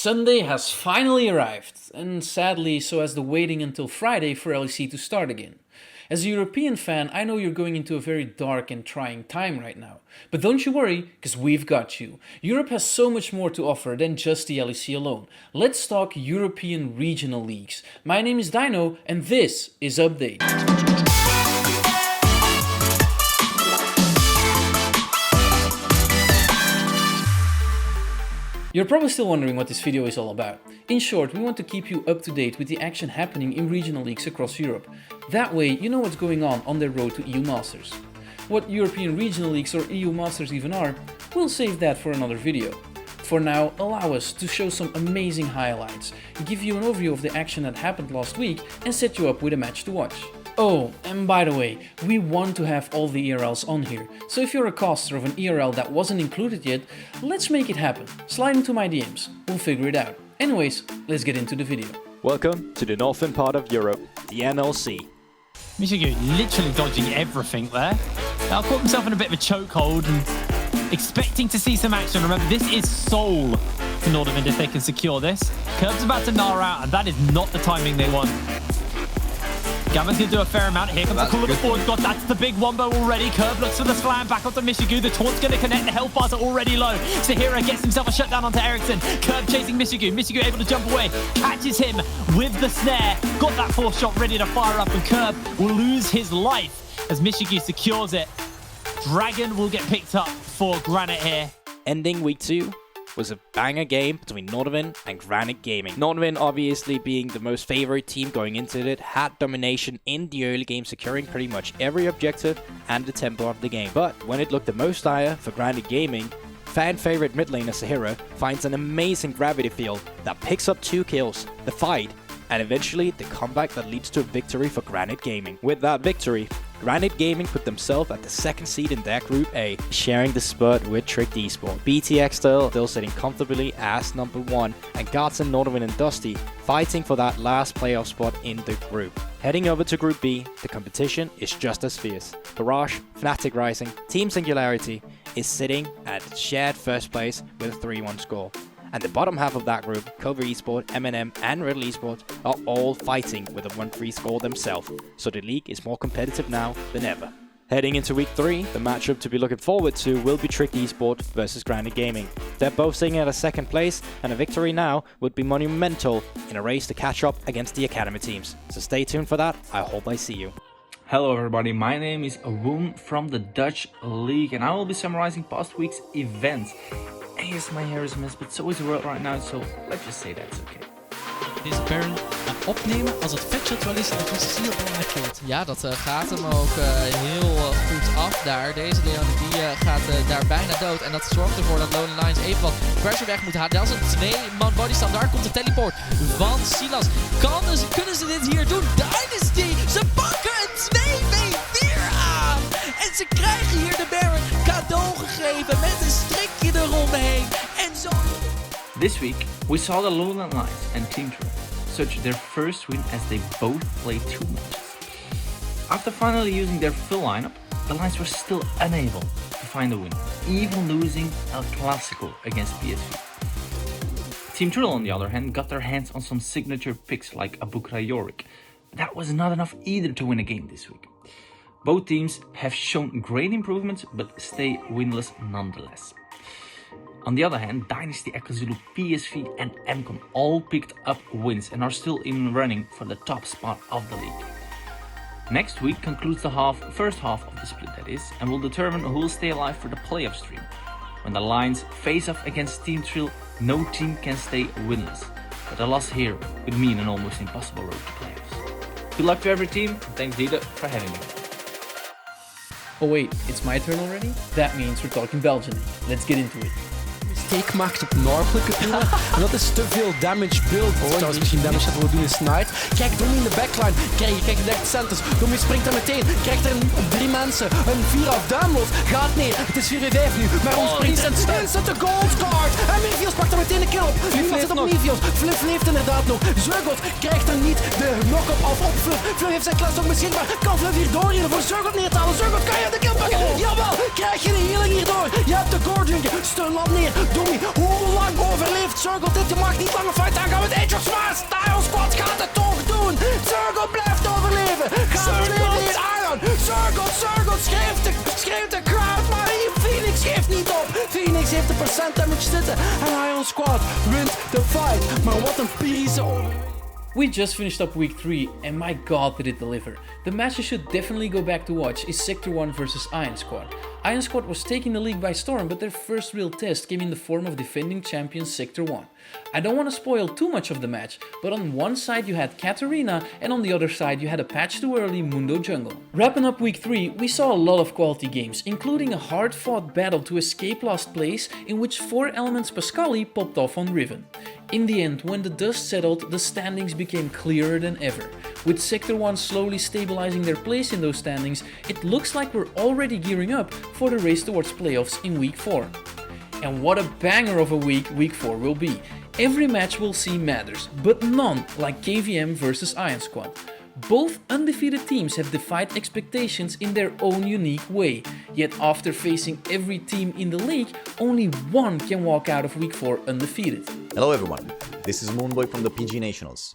Sunday has finally arrived, and sadly so has the waiting until Friday for LEC to start again. As a European fan, I know you're going into a very dark and trying time right now. But don't you worry, because we've got you. Europe has so much more to offer than just the LEC alone. Let's talk European regional leagues. My name is Dino, and this is Update. You're probably still wondering what this video is all about. In short, we want to keep you up to date with the action happening in regional leagues across Europe. That way, you know what's going on their road to EU Masters. What European regional leagues or EU Masters even are, we'll save that for another video. For now, allow us to show some amazing highlights, give you an overview of the action that happened last week, and set you up with a match to watch. Oh, and by the way, we want to have all the ERLs on here, so if you're a caster of an ERL that wasn't included yet, let's make it happen. Slide into my DMs, we'll figure it out. Anyways, let's get into the video. Welcome to the northern part of Europe, the NLC. Michigan literally dodging everything there. Now caught himself in a bit of a chokehold and expecting to see some action. Remember, this is Seoul for Nordavind if they can secure this. Curb's about to gnaw out, and that is not the timing they want. Gamma's going to do a fair amount. Here comes the call of the forward squad. That's the big wombo already. Curb looks for the slam back onto Mishigu. The taunt's going to connect. The health bars are already low. Sahira gets himself a shutdown onto Eriksson. Curb chasing Mishigu. Mishigu able to jump away. Catches him with the snare. Got that fourth shot ready to fire up, and Curb will lose his life as Mishigu secures it. Dragon will get picked up for Granite here. Ending week 2 was a banger game between Nordavind and Granite Gaming. Nordavind, obviously being the most favorite team going into it, had domination in the early game, securing pretty much every objective and the tempo of the game. But when it looked the most dire for Granite Gaming, fan favorite mid laner Sahira finds an amazing gravity field that picks up 2 kills, the fight, and eventually the comeback that leads to a victory for Granite Gaming. With that victory, Granite Gaming put themselves at the 2nd seed in their Group A, sharing the spot with Tricked Esports. BTX still sitting comfortably as number 1, and Guardian, Nordavind and Dusty fighting for that last playoff spot in the group. Heading over to Group B, the competition is just as fierce. Garage, Fnatic Rising, Team Singularity is sitting at shared first place with a 3-1 score. And the bottom half of that group, Cover Esports, MNM and Riddle Esports are all fighting with a 1-3 score themselves, so the league is more competitive now than ever. Heading into week 3, the matchup to be looking forward to will be Tricked Esports versus Granite Gaming. They're both sitting at a 2nd place, and a victory now would be monumental in a race to catch up against the Academy teams. So stay tuned for that, I hope I see you. Hello everybody, my name is Woon from the Dutch League, and I will be summarizing past week's events. Yes, my hair is a mess, but so is the world right now, so let's just say that's okay. Deze Baron opnemen als het vetshot wel is en het is hier op killt. Ja, dat gaat hem ook heel goed af daar. Deze Leon die gaat daar bijna dood. En dat zorgt ervoor dat Lone Lions even wat pressure weg moet halen. Dat is een 2-man bodystand. Daar komt de teleport van Silas. Kunnen ze dit hier doen? Dynasty, ze pakken een 2v4 aan. En ze krijgen hier de Baron cadeau gegeven met een strikje eromheen. En zo... This week, we saw the Lowland Lions and Team Trill search their first win as they both played 2 matches. After finally using their full lineup, the Lions were still unable to find a win, even losing El Clásico against PSV. Team Trill, on the other hand, got their hands on some signature picks like Abukra Yorick, but that was not enough either to win a game this week. Both teams have shown great improvements, but stay winless nonetheless. On the other hand, Dynasty, Ekazulu, PSV and MCON all picked up wins and are still in running for the top spot of the league. Next week concludes the first half of the split, that is, and will determine who will stay alive for the playoff stream. When the Lions face off against Team Trill, no team can stay winless, but a loss here would mean an almost impossible road to playoffs. Good luck to every team, and thanks Dieter for having me. Oh wait, it's my turn already? That means we're talking Belgian League. Let's get into it. Steek maakt op noordelijke doelen. En dat is te veel damage build. Trouwens, misschien damage gaat worden in Snipe. Kijk, Domi in de backline. Kijk, direct centers. Domi springt er meteen. Krijgt er 3 mensen. Een 4 af download. Gaat neer. Het is 4v5 nu. Maar ons springt en Vincent de gold card. En Mivios pakt er meteen een kill op. Niemand zit op Mivios. Fluff leeft inderdaad nog. Zurgot krijgt er niet de knock-up af op Fluff. Fluff heeft zijn klas nog beschikbaar. Kan Fluff hier doorrijden voor Zurgot neer te halen. Zurgot kan je de kill pakken. Jawel, krijg je de healing hierdoor. Je hebt de core drinken. Stunlab neer. me. Hoe lang overleeft Circle dit? Je mag niet langer fight aangaan met Age of Smash. De Ion Squad gaat het toch doen. Circle blijft overleven. Gaat overleven in Ion. Circle schreeuwt de crowd. Maar Phoenix geeft niet op. Phoenix heeft de percent damage zitten. En Ion Squad wint de fight. Maar wat een Pyrische overwinning. We just finished up week 3 and my god did it deliver. The match you should definitely go back to watch is Sector 1 versus Ion Squad. Ion Squad was taking the league by storm, but their first real test came in the form of defending champions Sector 1. I don't want to spoil too much of the match, but on one side you had Katarina and on the other side you had a patch too early Mundo Jungle. Wrapping up week 3, we saw a lot of quality games, including a hard fought battle to escape last place in which 4 Elements Pascali popped off on Riven. In the end, when the dust settled, the standings became clearer than ever. With Sector 1 slowly stabilizing their place in those standings, it looks like we're already gearing up for the race towards playoffs in week 4. And what a banger of a week 4 will be. Every match we'll see matters, but none like KVM versus Ion Squad. Both undefeated teams have defied expectations in their own unique way, yet after facing every team in the league, only one can walk out of week 4 undefeated. Hello everyone, this is Moonboy from the PG Nationals.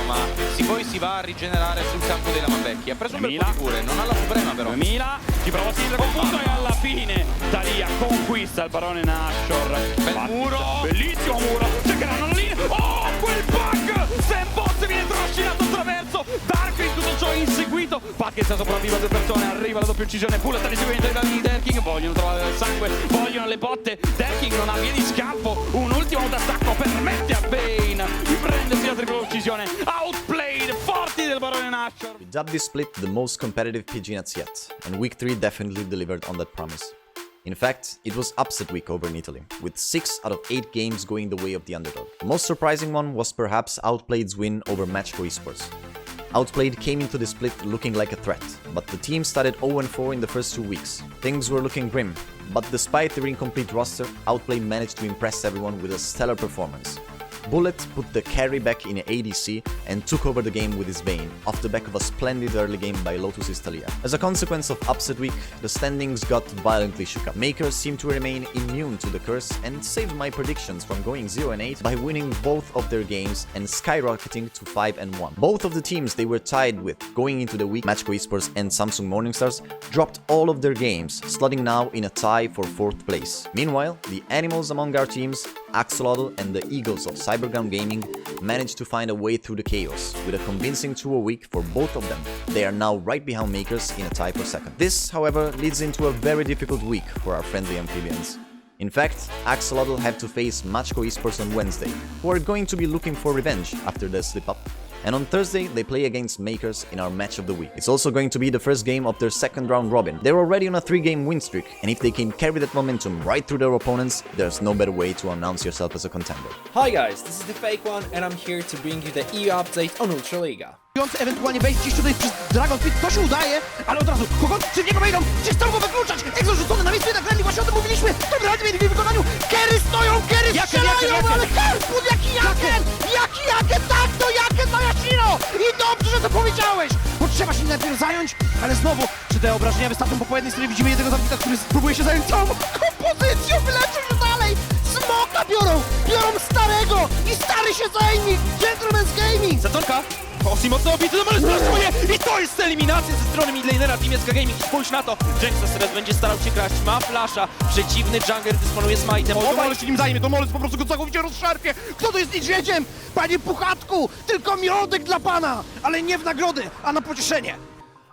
Ma poi si va a rigenerare sul campo dei Lamavecchi. Ha preso un bel po' di cure, non ha la suprema però. 2000, ci prova a sinistra con punto e alla fine Talia conquista il barone Nashor. Bel muro! Bellissimo muro! Cercheranno la linea! Oh, quel bug! Sam Boss viene trascinato attraverso Darkwing, tutto ciò inseguito. Packet sopravvive a 2 persone, arriva la doppia uccisione. Pull sta inseguendo i danni di Derking, vogliono trovare il sangue, vogliono le botte. Derking non ha via di scampo, un ultimo attacco permette a Bane di prendersi la tripla uccisione. Outplayed, forti del barone Nashor. We dubbed this split the most competitive PG Nats yet, and week 3 definitely delivered on that promise. In fact, it was upset week over in Italy, with 6 out of 8 games going the way of the underdog. The most surprising one was perhaps Outplayed's win over Matchco Esports. Outplayed came into the split looking like a threat, but the team started 0-4 in the first 2 weeks. Things were looking grim, but despite their incomplete roster, Outplayed managed to impress everyone with a stellar performance. Bullet put the carry back in ADC and took over the game with his Bane, off the back of a splendid early game by Lotus's Talia. As a consequence of upset week, the standings got violently shook up. Makers seemed to remain immune to the curse and saved my predictions from going 0-8 by winning both of their games and skyrocketing to 5-1. Both of the teams they were tied with going into the week, Matchco Esports and Samsung Morningstars, dropped all of their games, slotting now in a tie for 4th place. Meanwhile, the animals among our teams, Axolotl and the Eagles of Cyberground Gaming, managed to find a way through the chaos, with a convincing 2-0 week for both of them. They are now right behind Makers in a tie for 2nd. This, however, leads into a very difficult week for our friendly amphibians. In fact, Axolotl have to face Matchco Esports on Wednesday, who are going to be looking for revenge after their slip-up. And on Thursday, they play against Makers in our match of the week. It's also going to be the first game of their 2nd round robin. They're already on a 3-game win streak, and if they can carry that momentum right through their opponents, there's no better way to announce yourself as a contender. Hi guys, this is the Fake One, and I'm here to bring you the EU update on Ultraliga. Ewentualnie wejść gdzieś tutaj przez Dragon Pit, to się udaje, ale od razu kogo czy w niego wejdą, gdzieś tam go wykluczać, Exo rzucony na miejscu, jednak Randy, właśnie o tym mówiliśmy, dobra, mieli w wykonaniu, Kery stoją, Kery strzelają, ale Herpun, jaki Jaken, tak, to Jaken na Yashiro i dobrze, że to powiedziałeś, bo trzeba się najpierw zająć, ale znowu, czy te obrażenia wystarczą, bo po jednej stronie widzimy jednego zawodnika, który próbuje się zająć całą kompozycją, wyleczył się dalej, Smoka biorą starego i stary się zajmie, Gentleman's Gaming. Zatorka! Ossi mocno obity, ale strasznie! I to jest eliminacja ze strony midlanera Team SK Gaming. Spójrz na to, Jackson teraz będzie starał się kraść, ma flasha, przeciwny jungler dysponuje smite'em. Domolec się nim zajmie, Domolec po prostu go całkowicie rozszarpie. Kto to jest niedźwiedziem? Panie Puchatku, tylko miodek dla pana, ale nie w nagrody, a na pocieszenie.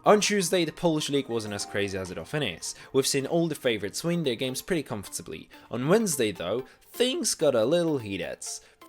On Tuesday, the Polish league wasn't as crazy as it often is. We've seen all the favourites win their games pretty comfortably. On Wednesday though, things got a little heated.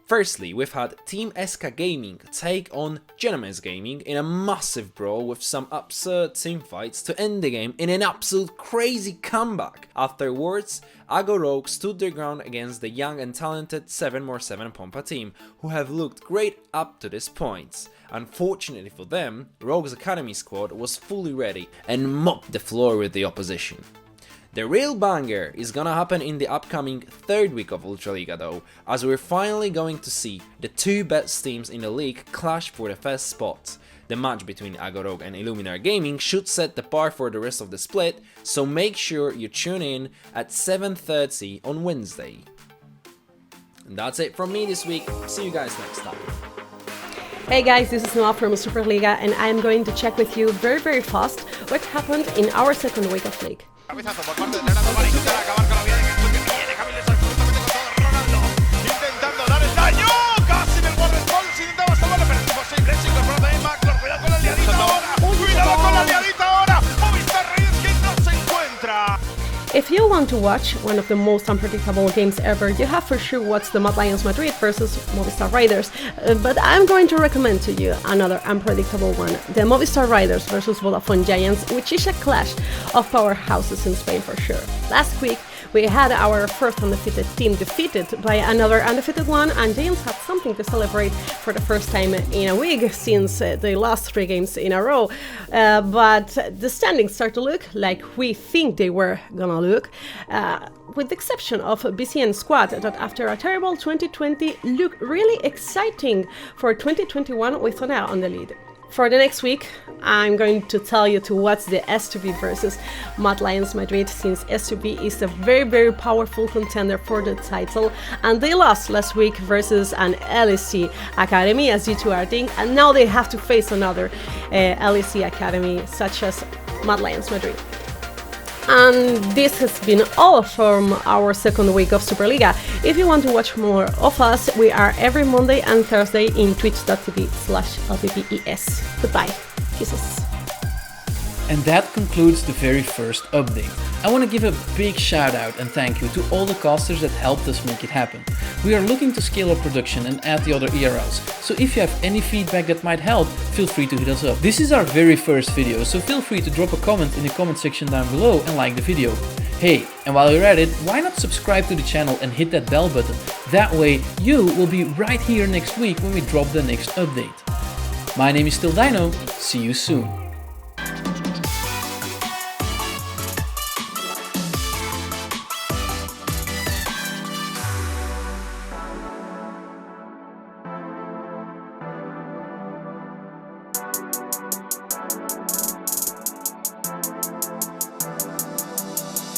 Firstly, we've had Team SK Gaming take on Gentleman's Gaming in a massive brawl with some absurd teamfights to end the game in an absolute crazy comeback. Afterwards, Ago Rogue stood their ground against the young and talented 7x7 Pompa team, who have looked great up to this point. Unfortunately for them, Rogue's Academy squad was fully ready and mopped the floor with the opposition. The real banger is gonna happen in the upcoming 3rd week of Ultraliga though, as we're finally going to see the 2 best teams in the league clash for the first spot. The match between Agorog and Illuminar Gaming should set the bar for the rest of the split, so make sure you tune in at 7:30 on Wednesday. And that's it from me this week. See you guys next time. Hey guys, this is Noah from Superliga, and I'm going to check with you very, very fast what happened in our second week of league. If you want to watch one of the most unpredictable games ever, you have for sure watched the Mad Lions Madrid versus Movistar Riders, but I'm going to recommend to you another unpredictable one, the Movistar Riders versus Vodafone Giants, which is a clash of powerhouses in Spain for sure. Last week we had our first undefeated team defeated by another undefeated one, and Giants had something to celebrate for the first time in a week since they lost 3 games in a row. But the standings start to look like we think they were gonna look, with the exception of BCN squad that after a terrible 2020 looked really exciting for 2021 with Tonal on the lead. For the next week, I'm going to tell you to watch the S2B versus Mad Lions Madrid, since S2B is a very, very powerful contender for the title, and they lost last week versus an LEC Academy as G2 Arding, and now they have to face another LEC Academy such as Mad Lions Madrid. And this has been all from our second week of Superliga. If you want to watch more of us, we are every Monday and Thursday in twitch.tv/LPPES. Goodbye. Kisses. And that concludes the very first update. I want to give a big shout out and thank you to all the casters that helped us make it happen. We are looking to scale our production and add the other ERLs, so if you have any feedback that might help, feel free to hit us up. This is our very first video, so feel free to drop a comment in the comment section down below and like the video. Hey, and while you're at it, why not subscribe to the channel and hit that bell button? That way you will be right here next week when we drop the next update. My name is still Dino, see you soon.